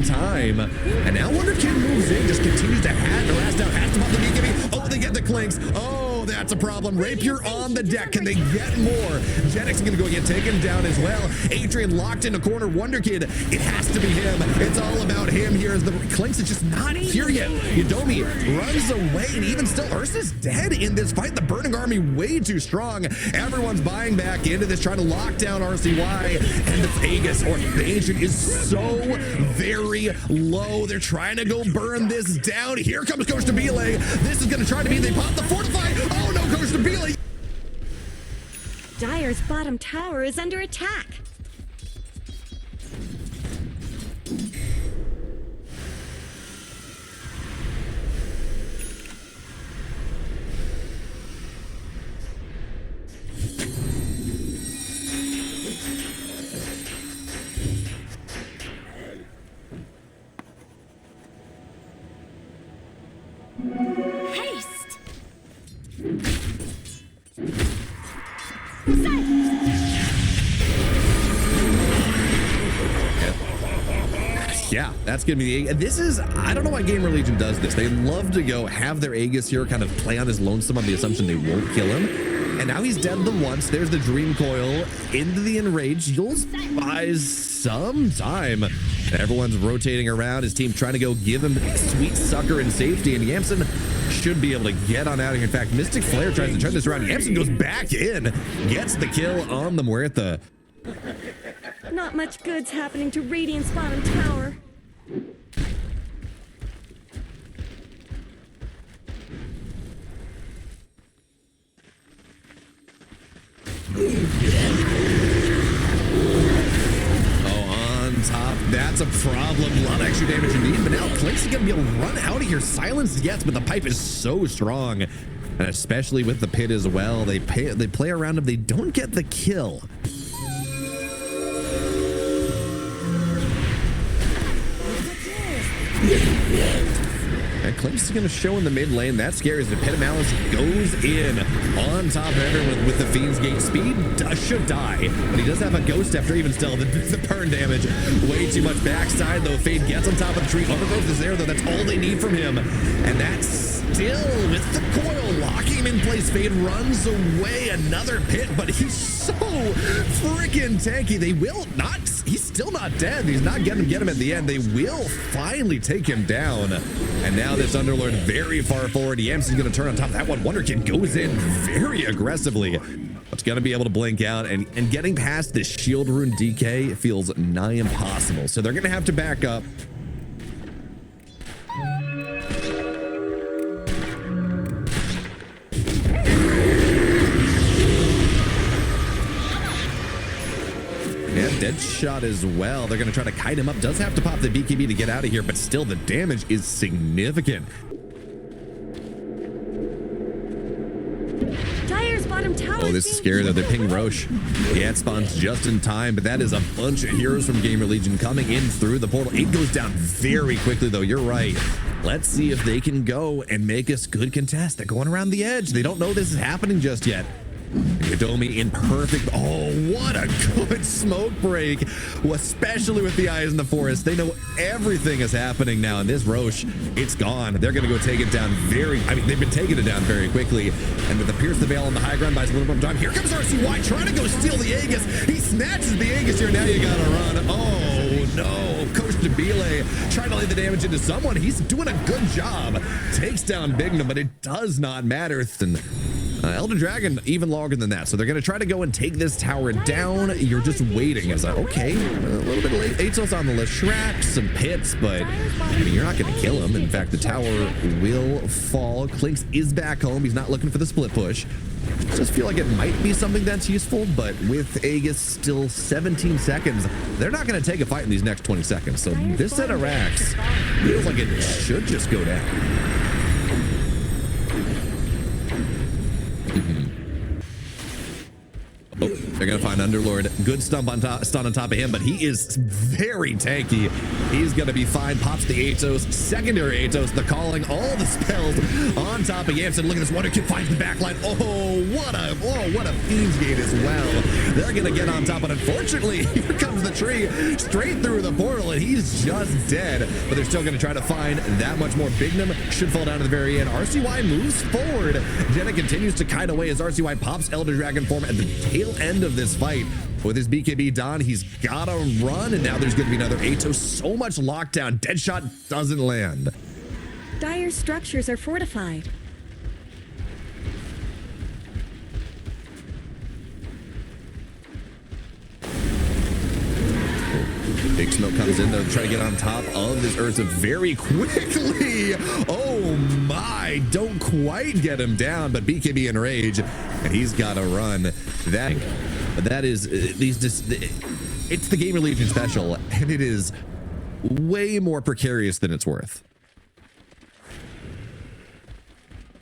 time. And now Wonderkid moves in, just continues to harass down, has to pop the BKB. Oh, they get the clinks. Oh, that's a problem. Rapier on the deck. Can they get more? Genix is going to go get taken down as well. Adrian locked in a corner. Wonderkid, it has to be him. It's all about him here as the clinks is just not here yet. Yudomi runs away, and even still, Ursa's dead in this fight. The Burning Army way too strong. Everyone's buying back into this, trying to lock down RCY, and the Aegis or the Ancient is so very low. They're trying to go burn this down. Here comes Coach Stabile. This is going to try to be, they pop the fortify. Oh no, Coach Stabile. Dire's bottom tower is under attack. Yeah, that's gonna be the. This is, I don't know why GamerLegion does this. They love to go have their Aegis here, kind of play on his lonesome on the assumption they won't kill him. And now he's dead the once. There's the Dream Coil into the Enrage. Jules buys some time. Everyone's rotating around. His team trying to go give him Sweet Sucker and safety. And Yamson should be able to get on out of here. In fact, Mystic Flare tries to turn this around. Yamson goes back in, gets the kill on the Muerta. Not much good's happening to Radiant's bottom tower. Top, that's a problem. A lot of extra damage indeed, but now Clink's gonna be able to run out of here. Silence, yes, but the pipe is so strong, and especially with the pit as well. They play around him. They don't get the kill. And Clink's gonna show in the mid lane. That's scary as the Pit of Malice goes in on top of everyone with the Fiend's Gate. Speed should die, but he does have a Ghost after even still. The burn damage, way too much backside though. Fade gets on top of the tree. Overgrowth is there though. That's all they need from him. And that's still with the coil locking him in place. Fade runs away. Another pit, but he's so freaking tanky. They will not, he's still not dead. He's not getting him at the end. They will finally take him down. And now this Underlord very far forward. Yamson's going to turn on top of that one. Wonderkid goes in very aggressively. But going to be able to blink out. And getting past this shield rune DK feels nigh impossible. So they're going to have to back up. Dead shot as well. They're going to try to kite him up. Does have to pop the BKB to get out of here, but still the damage is significant. Dire's bottom tower. Oh, this is scary though. They ping Roche. Yeah, it spawns just in time, but that is a bunch of heroes from GamerLegion coming in through the portal. It goes down very quickly though. You're right. Let's see if they can go and make us good contest. They're going around the edge. They don't know this is happening just yet. Yudomi in perfect. Oh, what a good smoke break, especially with the eyes in the forest. They know everything is happening now, and this Roche, it's gone. They're going to go take it down they've been taking it down very quickly, and with the Pierce the Veil on the high ground buys a little bit of time. Here comes RCY trying to go steal the Aegis. He snatches the Aegis here. Now you got to run. Oh no, Coach Stabile trying to lay the damage into someone. He's doing a good job. Takes down Bignum, but it does not matter. Elder Dragon even longer than that, so they're going to try to go and take this tower down. You're just waiting as okay, a little bit late. Atos on the left, Shrek, some pits, but I mean, you're not going to kill him. In fact, the tower will fall. Clinks is back home. He's not looking for the split push. Just feel like it might be something that's useful, but with Aegis still 17 seconds, they're not going to take a fight in these next 20 seconds. So this set of racks feels like it should just go down. Oh, they're going to find Underlord. Good stun on top of him, but he is very tanky. He's going to be fine. Pops the Atos, secondary Atos, the calling, all the spells on top of Yamson. Look at this. Wonderkid finds the backline. Oh, what a Fiend's Gate as well. They're going to get on top, but unfortunately, here comes comes the tree straight through the portal, and he's just dead. But they're still going to try to find that much more. Bignum should fall down to the very end. RCY moves forward. Jenna continues to kite away as RCY pops Elder Dragon form at the tail end of this fight. With his BKB Don, he's gotta run, and now there's gonna be another Ato. So much lockdown. Deadshot doesn't land. Dire structures are fortified. Big Smoke comes in though to try to get on top of this Ursa very quickly. Oh my, don't quite get him down, but BKB in rage, and he's gotta run. That is, it's the GamerLegion special, and it is way more precarious than it's worth.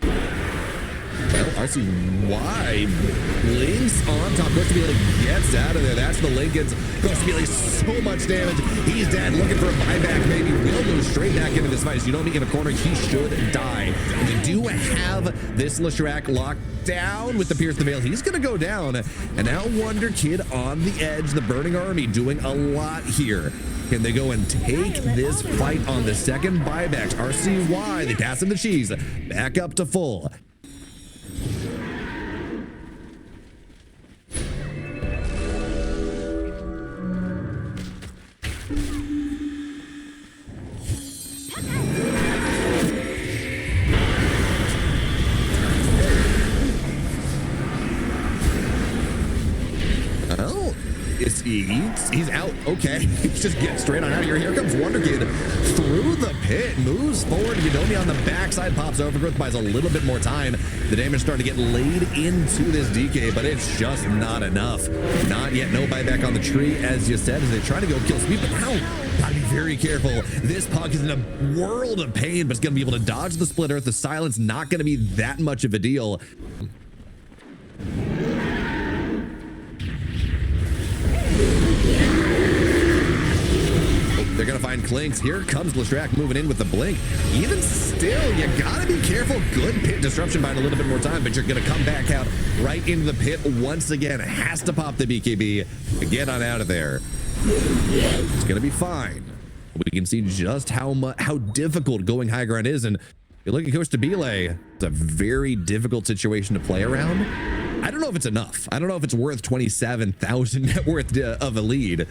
Well, RCY blinks on top. Ghostability gets out of there. That's the Lincolns. Ghostability, so much damage. He's dead. Looking for a buyback, maybe. Will go straight back into this fight. As you don't meet in a corner, he should die. And we do have this Leshrac locked down with the Pierce the Veil. He's going to go down. And now Wonder Kid on the edge. The Burning Army doing a lot here. Can they go and take this fight on the second buybacks? RCY, they pass him the cheese. Back up to full. He's out. Okay, he's just getting straight on out of here. Here comes Wonder Kid through the pit, moves forward. Yudomi on the backside, pops Overgrowth, buys a little bit more time. The damage starting to get laid into this DK, but it's just not enough. Not yet. No buyback on the tree, as you said, as they try to go kill Speed, but now gotta be very careful. This Puck is in a world of pain, but it's gonna be able to dodge the Split Earth. The silence not gonna be that much of a deal. They're gonna find Clinks. Here comes Leshrac moving in with the blink. Even still, you gotta be careful. Good pit disruption, buying a little bit more time, but you're gonna come back out right into the pit once again. Has to pop the BKB to get on out of there. It's gonna be fine. We can see just how difficult going high ground is, and you look at Coach Tabile. It's a very difficult situation to play around. I don't know if it's enough. I don't know if it's worth 27,000 net worth of a lead.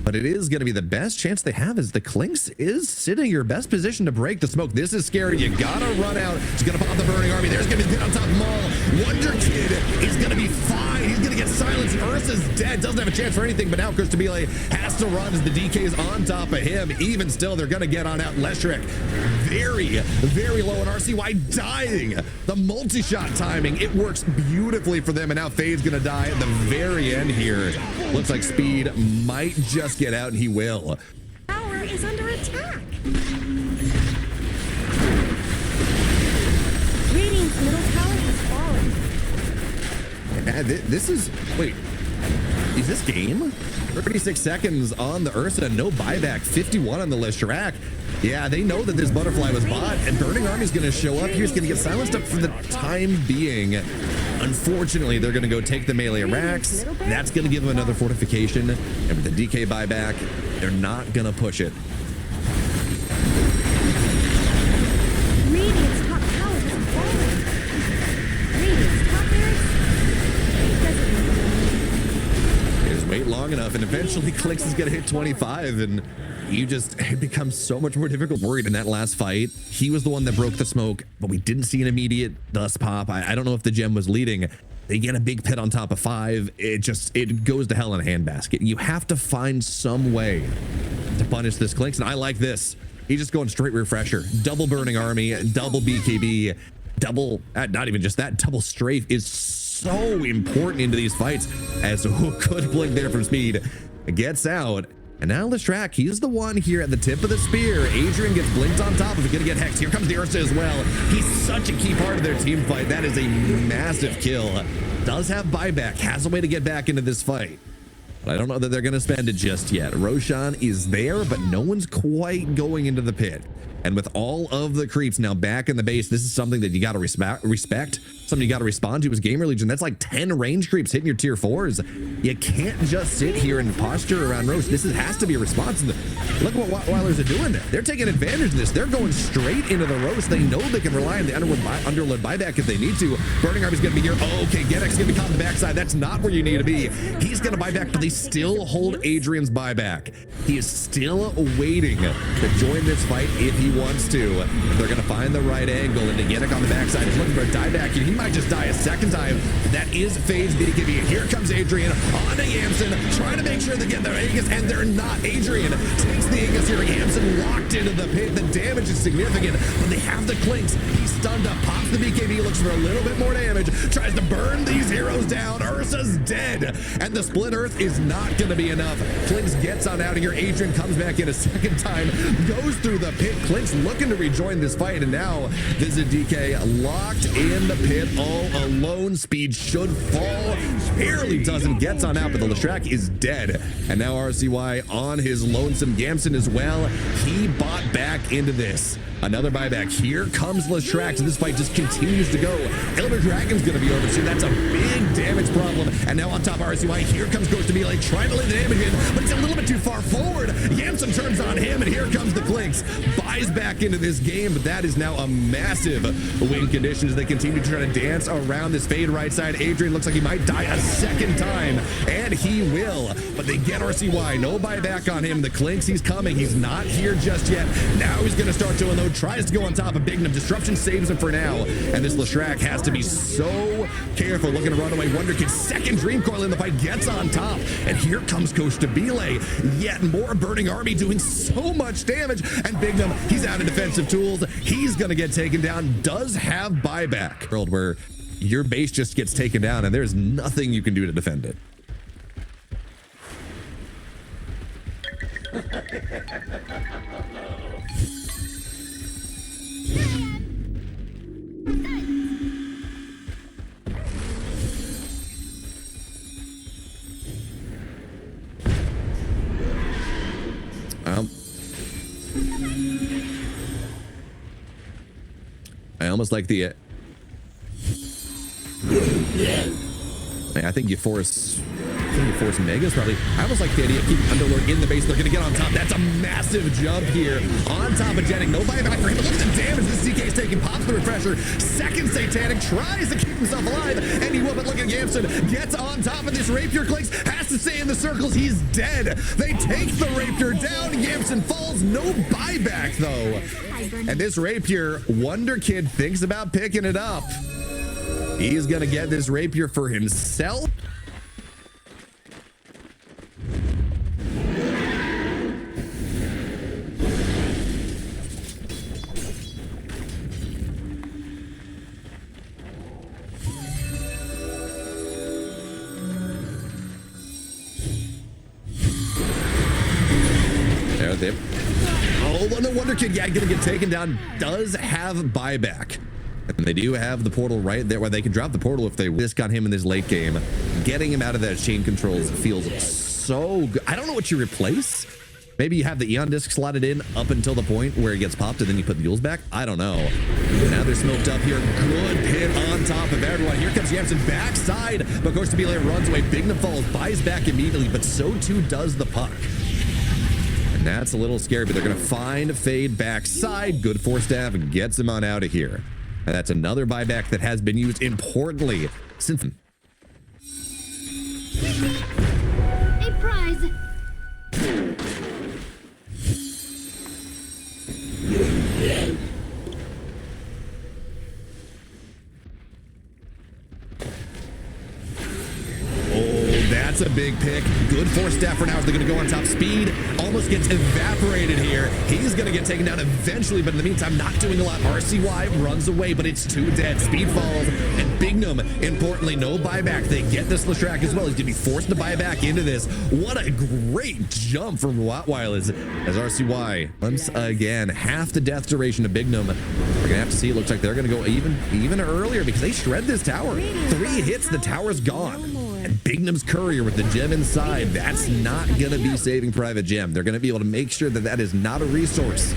But it is going to be the best chance they have, as the Clinks is sitting in your best position to break the smoke. This is scary. You gotta run out. He's gonna pop the Burning Army. There's gonna be hit on top Maul. Wonder Kid is gonna be fine. He's gonna get silenced. Ursa's dead. Doesn't have a chance for anything, but now Tabile has to run as the DK's on top of him. Even still, they're gonna get on out. Leshrac very, very low, and RCY dying. The multi-shot timing, it works beautifully for them, and now Fade's gonna die at the very end here. Looks like Speed might just get out, and he will. Tower is under attack. Radiant's middle tower has fallen. And this is, wait, is this game? 36 seconds on the Ursa, no buyback, 51 on the Leshrac. Yeah, they know that this butterfly was bought, and Burning Army's going to show up. He's going to get silenced up for the time being. Unfortunately, they're going to go take the melee racks. That's going to give them another fortification. And with the DK buyback, they're not going to push it. Radiant's top tower has fallen. Radiant's top barracks. Just wait long enough, and eventually Clicks is going to hit 25, and it becomes so much more difficult. Worried in that last fight. He was the one that broke the smoke, but we didn't see an immediate dust pop. I don't know if the gem was leading. They get a big pit on top of 5. It goes to hell in a handbasket. You have to find some way to punish this Clinks, and I like this. He's just going straight refresher. Double Burning Army, double BKB, double, not even just that, double strafe is so important into these fights, as good blink there from Speed gets out. And now Leshrac, he's the one here at the tip of the spear. Adrian gets blinked on top of it, gonna get hexed. Here comes the Ursa as well. He's such a key part of their team fight. That is a massive kill. Does have buyback, has a way to get back into this fight. But I don't know that they're gonna spend it just yet. Roshan is there, but no one's quite going into the pit. And with all of the creeps now back in the base, this is something that you got to respect. Something you got to respond to is GamerLegion. That's like 10 range creeps hitting your tier 4s. You can't just sit here and posture around Roche. This has to be a response. Look what Rottweilers are doing. They're taking advantage of this. They're going straight into the Roche. They know they can rely on the underload buyback if they need to. Burning Army's going to be here. Oh, okay, Gedek's going to be caught on the backside. That's not where you need to be. He's going to buy back, but they still hold Adrian's buyback. He is still waiting to join this fight if he wants to. They're going to find the right angle, and Gedek on the backside is looking for a dieback. He might just die a second time. That is Fade's BKB. Here comes Adrian on to Yamson, trying to make sure they get their Aegis, and they're not. Adrian takes the Aegis here. Yamson locked into the pit. The damage is significant, but they have the clinks. He's stunned up, pops the BKB, looks for a little bit more damage, tries to burn these heroes down. Ursa's dead, and the split earth is not going to be enough. Clinks gets on out of here. Adrian comes back in a second time, goes through the pit. Clinks looking to rejoin this fight, and now this is DK locked in the pit all alone. Speed should fall, barely doesn't, gets on out, but the Leshrac is dead. And now RCY on his lonesome. Gamson as well, he bought back into this. Another buyback. Here comes Leshrac. So this fight just continues to go. Elder Dragon's going to be over soon. That's a big damage problem. And now on top of RCY, here comes Ghost to Melee, trying to lay the damage in, but it's a little bit too far forward. Yamson turns on him, and here comes the Clinks. Buys back into this game, but that is now a massive win condition as they continue to try to dance around this Fade right side. Adrian looks like he might die a second time, and he will. But they get RCY. No buyback on him. The Clinks, he's coming. He's not here just yet. Now he's going to start to unload. Tries to go on top of Birmingham. Disruption saves him for now. And this Leshrac has to be so careful. Looking to run away. Wonder Kid, second Dream Coil in the fight, gets on top. And here comes Coach Debile. Yet more Burning Army doing so much damage. And Birmingham, he's out of defensive tools. He's going to get taken down. Does have buyback. World where your base just gets taken down and there's nothing you can do to defend it. I almost like the I think you force Megas probably. I almost like the idea of keeping Underlord in the base. They're gonna get on top. That's a massive jump here on top of Jetting. No buyback for him. Look at the damage this CK is taking. Pops the refresher. Second Satanic tries to keep himself alive, and he will. But look at Yamson, gets on top of this Rapier. Clinks has to stay in the circles. He's dead. They take the Rapier down. Yamson falls. No buyback though. And this Rapier, Wonder Kid thinks about picking it up. He's gonna get this Rapier for himself. There. Oh, no Wonder Kid, yeah, gonna get taken down. Does have buyback. And they do have the portal right there where they can drop the portal if they just got him in this late game. Getting him out of that chain controls feels so good. I don't know what you replace. Maybe you have the Eon disc slotted in up until the point where it gets popped and then you put the Yules back. I don't know. Now they're smoked up here. Good pit on top of everyone. Here comes Yamson backside, but of course Debile runs away. Bigna falls, buys back immediately, but so too does the puck. And that's a little scary, but they're going to find Fade backside. Good force staff and gets him on out of here. And that's another buyback that has been used importantly since. A prize. That's a big pick. Good force staff for now. They're going to go on top. Speed almost gets evaporated here. He's going to get taken down eventually, but in the meantime, not doing a lot. RCY runs away, but it's too dead. Speed falls, and Bignum, importantly, no buyback. They get this Leshrac as well. He's going to be forced to buy back into this. What a great jump from Rottweilas as RCY once again half the death duration of Bignum. We're going to have to see. It looks like they're going to go even earlier because they shred this tower. 3 hits, the tower's gone. And Bignum's courier with the gem inside, that's not going to be saving Private Gem. They're going to be able to make sure that that is not a resource.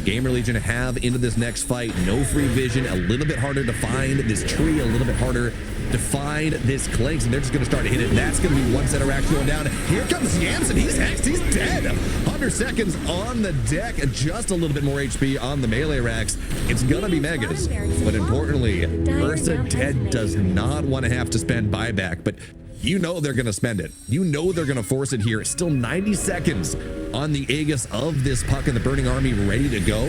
GamerLegion have into this next fight. No free vision, a little bit harder to find this tree, a little bit harder to find this Clinks, and they're just going to start to hit it. That's going to be one center rack going down. Here comes Yamson. He's hexed. He's dead. 100 seconds on the deck. Just a little bit more HP on the melee racks. It's going to be Megas. But importantly, Ursa dead does not want to have to spend buyback, but you know they're going to spend it. You know they're going to force it here. It's still 90 seconds on the Aegis of this puck, and the Burning Army ready to go.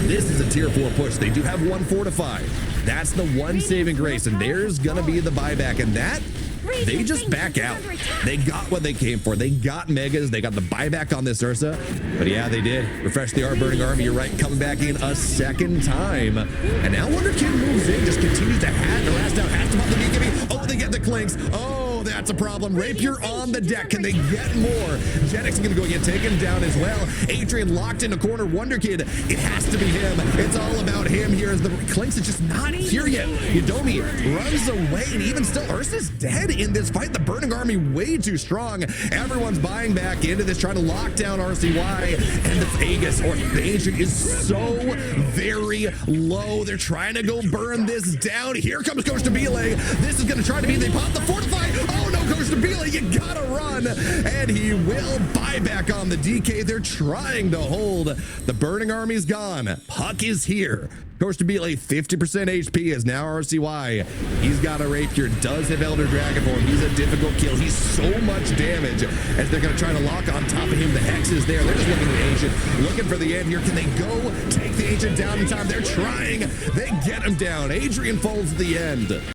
This is a tier 4 push. They do have one fortified. That's the one saving grace, and there's going to be the buyback, and that they just back out. They got what they came for. They got Megas. They got the buyback on this Ursa. But yeah, they did. Refresh the Burning Army. You're right. Coming back in a second time. And now Wonder Kid moves in. Just continues to harass down. Has to pop the BKB. Oh, they get the Clinks. Oh, that's a problem. Rapier on the deck. Can they get more? Genix is going to go get taken down as well. Adrian locked in a corner. Wonder Kid. It has to be him. It's all about him here as the Clinks is just not here yet. Yodomi runs away, and even still, Ursa's dead in this fight. The Burning Army way too strong. Everyone's buying back into this, trying to lock down RCY, and the Aegis or the Ancient is so very low. They're trying to go burn this down. Here comes Coach Stabile. This is going to try to be, they pop the fortify. Oh no, Coach Stabile, you gotta run. And he will buy back on the DK. They're trying to hold. The Burning Army's gone. Puck is here. Coach Stabile, 50% HP is now RCY. He's got a Rapier, does have Elder Dragon for him. He's a difficult kill. He's so much damage as they're going to try to lock on top of him. The Hex is there. They're just looking at the Ancient, looking for the end here. Can they go take the Ancient down in time? They're trying. They get him down. Adrian falls at the end.